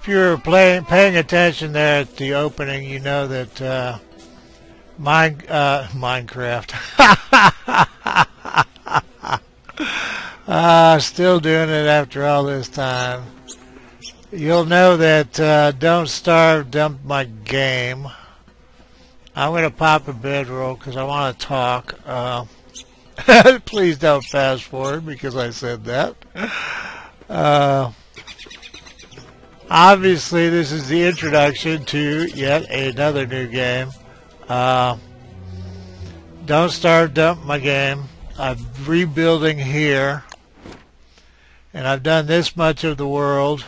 If you're paying attention there at the opening, you know that Minecraft. Still doing it after all this time. You'll know that Don't Starve dumped my game. I'm going to pop a bedroll because I want to talk. Please don't fast forward because I said that. Obviously, this is the introduction to yet another new game. Don't Starve dumped my game. I'm rebuilding here. And I've done this much of the world.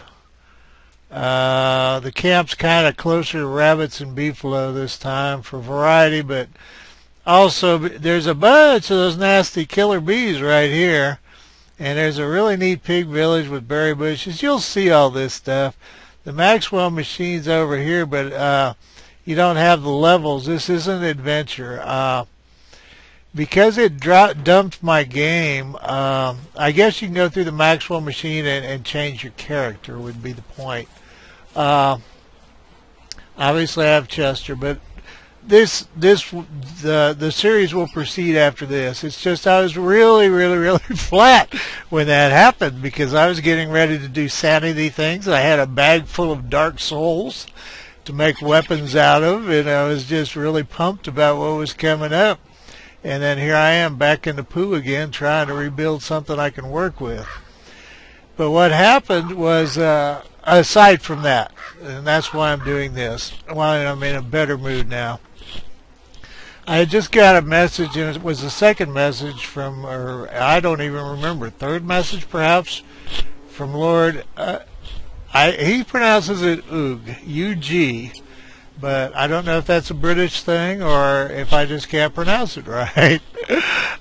The camp's kind of closer to rabbits and beefalo this time for variety, but also there's a bunch of those nasty killer bees right here. And there's a really neat pig village with berry bushes. You'll see all this stuff. The Maxwell machine's over here, but you don't have the levels. This isn't adventure. Because it dumped my game, I guess you can go through the Maxwell machine and change your character would be the point. Obviously I have Chester, but the series will proceed after this. It's just I was really flat when that happened because I was getting ready to do sanity things. I had a bag full of dark souls to make weapons out of, and I was just really pumped about what was coming up. And then here I am back in the poo again trying to rebuild something I can work with. But what happened was, aside from that, and that's why I'm doing this, why I'm in a better mood now. I had just got a message, and it was the second message from, or I don't even remember, third message perhaps, from Lord, he pronounces it Ugg, U-G, but I don't know if that's a British thing or if I just can't pronounce it right.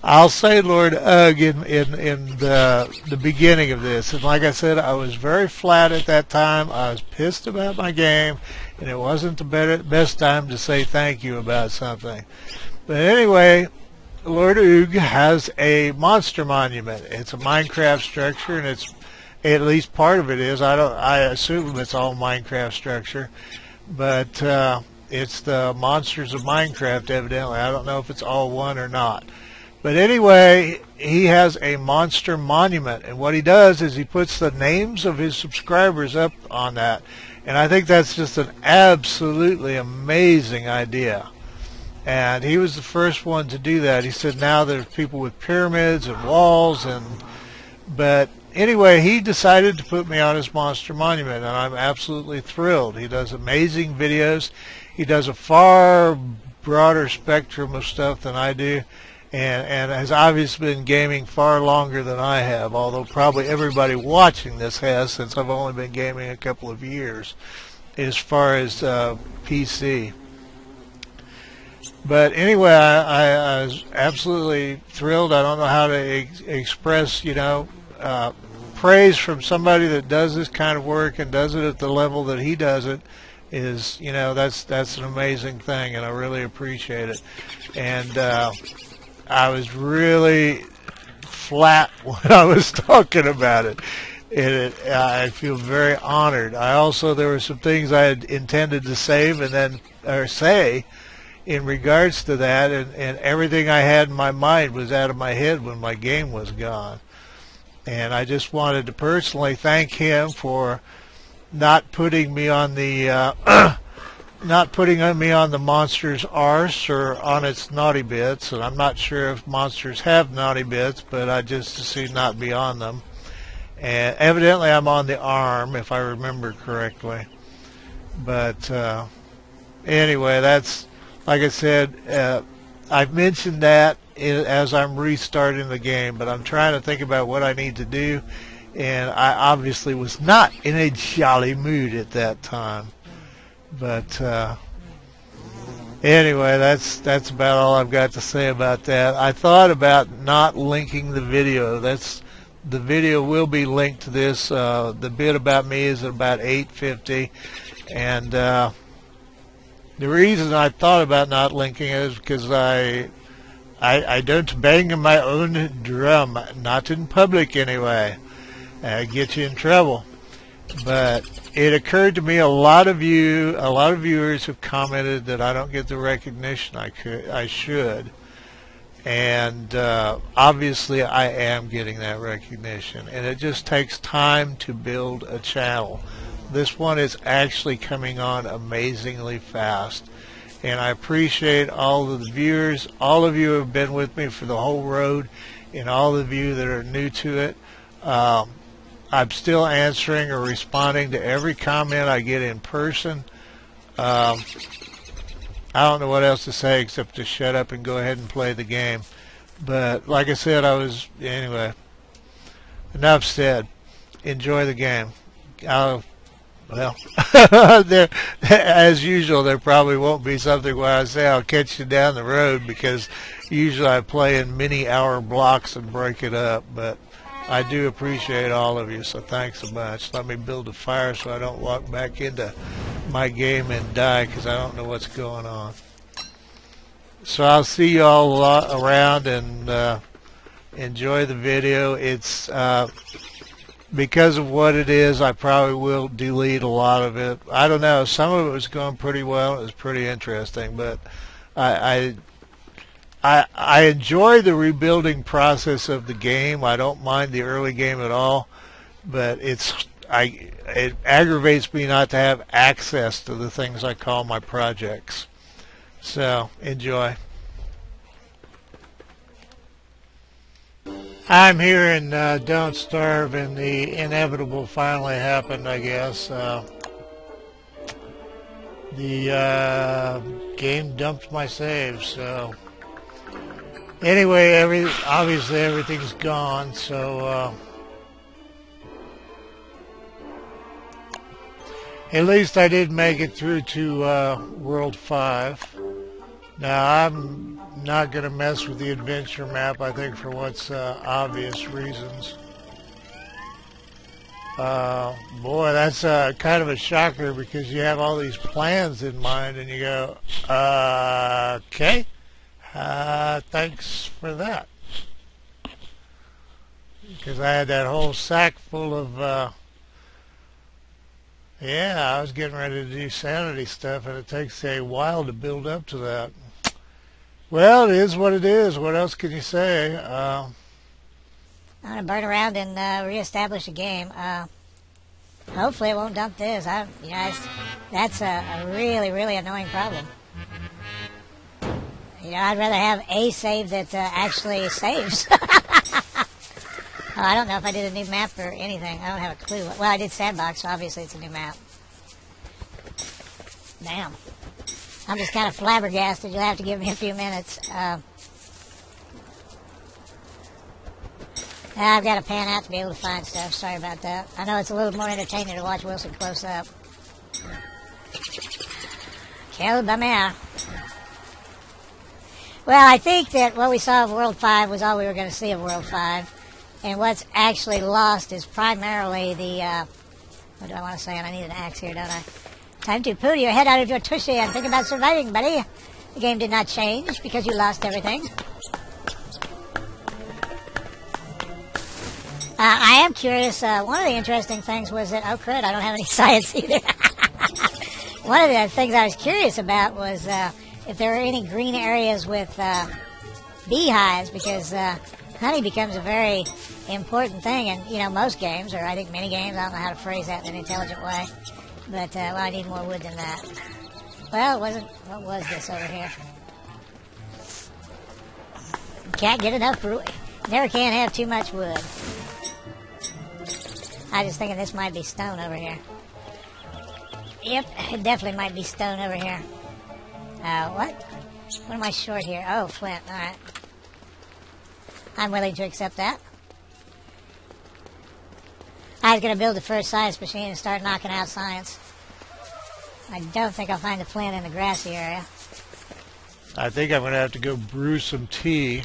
I'll say Lord Ugg in the beginning of this. And like I said, I was very flat at that time. I was pissed about my game, and it wasn't the best time to say thank you about something. But anyway, Lord Ugg has a monster monument. It's a Minecraft structure, and it's at least part of it is. I assume it's all Minecraft structure. But it's the monsters of Minecraft, evidently. I don't know if it's all one or not. But anyway, he has a monster monument. And what he does is he puts the names of his subscribers up on that. And I think that's just an absolutely amazing idea. And he was the first one to do that. He said now there's people with pyramids and walls. But anyway, he decided to put me on his monster monument, and I'm absolutely thrilled. He does amazing videos. He does a far broader spectrum of stuff than I do, and has obviously been gaming far longer than I have, although probably everybody watching this has, since I've only been gaming a couple of years as far as PC. But anyway, I was absolutely thrilled. I don't know how to express, praise from somebody that does this kind of work and does it at the level that he does it is, that's an amazing thing, and I really appreciate it. And I was really flat when I was talking about it. I feel very honored. There were some things I had intended to save or say in regards to that, and everything I had in my mind was out of my head when my game was gone. And I just wanted to personally thank him for not putting me on the monster's arse or on its naughty bits. And I'm not sure if monsters have naughty bits, but I just assume not be on them. And evidently I'm on the arm, if I remember correctly. But anyway, that's, like I said, I've mentioned that as I'm restarting the game, but I'm trying to think about what I need to do, and I obviously was not in a jolly mood at that time. But anyway, that's about all I've got to say about that. I thought about not linking the video. The video will be linked to this. The bit about me is at about 8:50, and the reason I thought about not linking it is because I don't bang my own drum, not in public anyway. Get you in trouble. But it occurred to me a lot of viewers have commented that I don't get the recognition I should. And obviously I am getting that recognition, and it just takes time to build a channel. This one is actually coming on amazingly fast, and I appreciate all of the viewers. All of you have been with me for the whole road, and all of you that are new to it. I'm still answering or responding to every comment I get in person. I don't know what else to say except to shut up and go ahead and play the game. But like I said, anyway, enough said. Enjoy the game. Well, as usual, there probably won't be something where I say I'll catch you down the road, because usually I play in many-hour blocks and break it up. But I do appreciate all of you, so thanks a bunch. Let me build a fire so I don't walk back into my game and die, because I don't know what's going on. So I'll see you all around, and enjoy the video. It's because of what it is, I probably will delete a lot of it. I don't know. Some of it was going pretty well. It was pretty interesting, but I enjoy the rebuilding process of the game. I don't mind the early game at all, but it aggravates me not to have access to the things I call my projects. So enjoy. I'm here in Don't Starve, and the inevitable finally happened, I guess. The game dumped my save, so anyway, obviously everything's gone, so at least I did make it through to World 5. Now, I'm not going to mess with the adventure map, I think, for what's obvious reasons. Boy, that's kind of a shocker, because you have all these plans in mind, and you go, okay, thanks for that. Because I had that whole sack full of... yeah, I was getting ready to do sanity stuff, and it takes a while to build up to that. Well, it is what it is. What else can you say? I'm going to burn around and reestablish a game. Hopefully it won't dump this. That's a really, really annoying problem. I'd rather have a save that actually saves. Oh, I don't know if I did a new map or anything. I don't have a clue. Well, I did Sandbox, so obviously it's a new map. Damn. I'm just kind of flabbergasted. You'll have to give me a few minutes. I've got to pan out to be able to find stuff. Sorry about that. I know it's a little more entertaining to watch Wilson close up. Killed by me. Well, I think that what we saw of World 5 was all we were going to see of World 5. And what's actually lost is primarily the, what do I want to say? And I need an axe here, don't I? Time to pull your head out of your tushy and think about surviving, buddy. The game did not change because you lost everything. I am curious. One of the interesting things was that, oh crud, I don't have any science either. One of the things I was curious about was if there were any green areas with beehives, because honey becomes a very important thing in, most games, or I think many games. I don't know how to phrase that in an intelligent way. But, well, I need more wood than that. Well, what was this over here? Can't get enough wood. Never can have too much wood. I was thinking this might be stone over here. Yep, it definitely might be stone over here. What? What am I short here? Oh, flint, alright. I'm willing to accept that. I was going to build the first science machine and start knocking out science. I don't think I'll find the flint in the grassy area. I think I'm going to have to go brew some tea.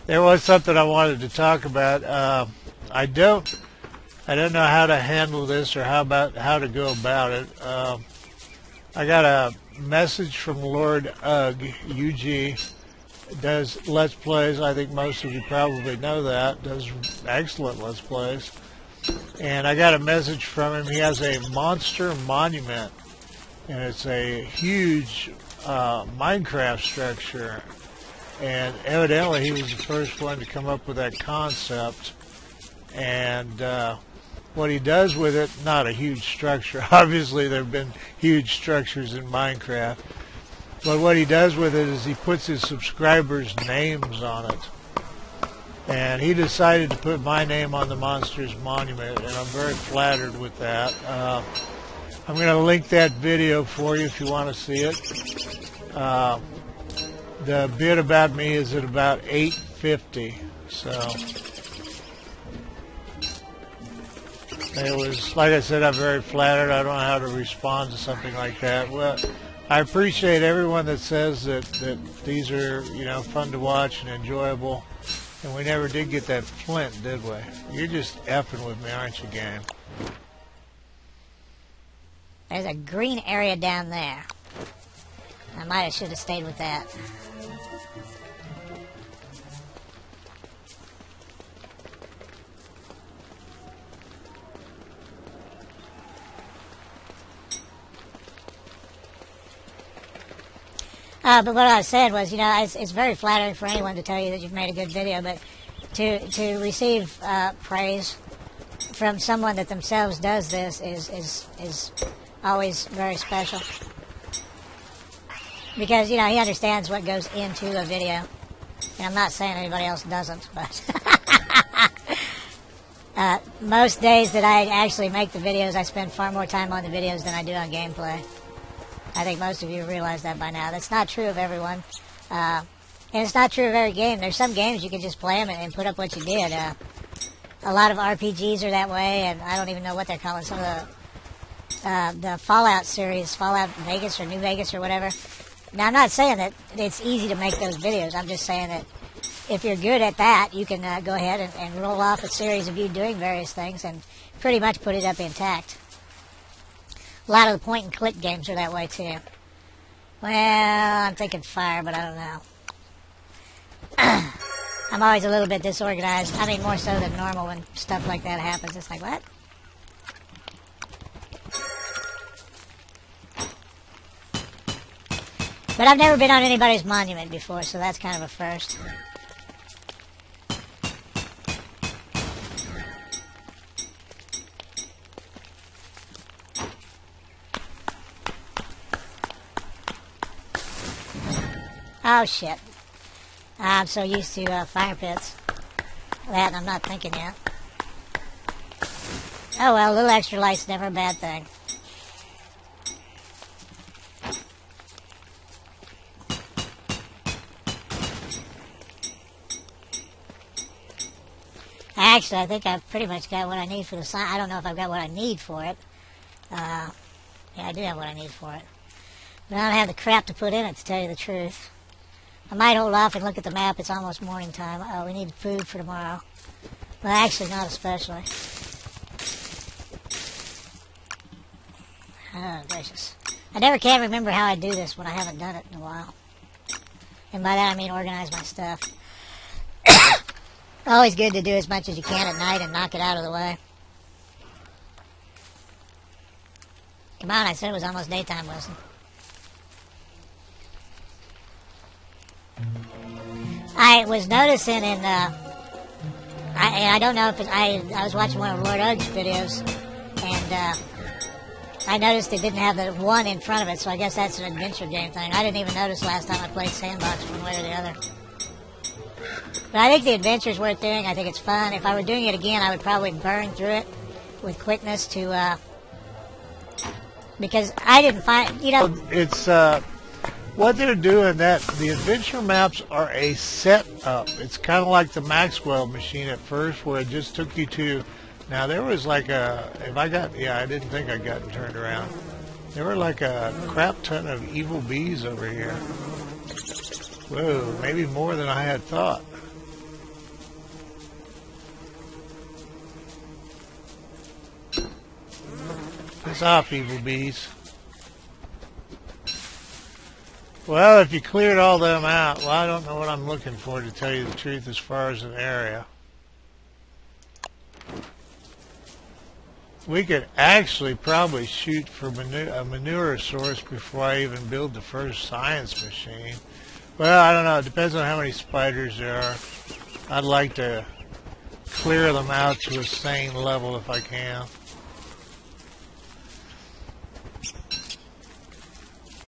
There was something I wanted to talk about. I don't know how to handle this or how to go about it. I got a message from Lord UG. Does Let's Plays. I think most of you probably know that. Does excellent Let's Plays. and I got a message from him. He has a monster monument, and it's a huge Minecraft structure, and evidently he was the first one to come up with that concept. And what he does with it, not a huge structure, obviously there have been huge structures in Minecraft, but what he does with it is he puts his subscribers' names on it. And he decided to put my name on the monster's monument, and I'm very flattered with that. I'm going to link that video for you if you want to see it. The bit about me is at about 850, so it was, like I said, I'm very flattered. I don't know how to respond to something like that. Well, I appreciate everyone that says that these are, you know, fun to watch and enjoyable. And we never did get that flint, did we? You're just effing with me, aren't you, game? There's a green area down there. I should have stayed with that. But what I said was, you know, it's very flattering for anyone to tell you that you've made a good video, but to receive praise from someone that themselves does this is always very special. Because, you know, he understands what goes into a video. And I'm not saying anybody else doesn't, but most days that I actually make the videos, I spend far more time on the videos than I do on gameplay. I think most of you realize that by now. That's not true of everyone. And it's not true of every game. There's some games you can just play them and put up what you did. A lot of RPGs are that way, and I don't even know what they're calling some of the Fallout series, Fallout Vegas or New Vegas or whatever. Now, I'm not saying that it's easy to make those videos. I'm just saying that if you're good at that, you can go ahead and roll off a series of you doing various things and pretty much put it up intact. A lot of the point-and-click games are that way, too. Well, I'm thinking fire, but I don't know. I'm always a little bit disorganized. I mean, more so than normal when stuff like that happens. It's like, what? But I've never been on anybody's monument before, so that's kind of a first. Oh, shit. I'm so used to fire pits. That, and I'm not thinking yet. Oh, well, a little extra light's never a bad thing. Actually, I think I've pretty much got what I need for the sign. I don't know if I've got what I need for it. Yeah, I do have what I need for it. But I don't have the crap to put in it, to tell you the truth. I might hold off and look at the map. It's almost morning time. Oh, we need food for tomorrow. Well, actually, not especially. Oh, gracious. I never can remember how I do this when I haven't done it in a while. And by that, I mean organize my stuff. Always good to do as much as you can at night and knock it out of the way. Come on, I said it was almost daytime, Wilson. I was noticing in, I don't know if I was watching one of Lord Ug's videos, and I noticed it didn't have the 1 in front of it, so I guess that's an adventure game thing. I didn't even notice last time I played Sandbox one way or the other. But I think the adventure's worth doing. I think it's fun. If I were doing it again, I would probably burn through it with quickness to, because I didn't find, you know. It's, what they're doing, that the adventure maps are a setup. It's kind of like the Maxwell machine at first, where it just took you to. Now there was like a, I didn't think I'd gotten turned around. There were like a crap ton of evil bees over here. Whoa, maybe more than I had thought. Piss off, evil bees. Well, if you cleared all them out, well, I don't know what I'm looking for, to tell you the truth, as far as an area. We could actually probably shoot for a manure source before I even build the first science machine. Well, I don't know. It depends on how many spiders there are. I'd like to clear them out to a sane level if I can.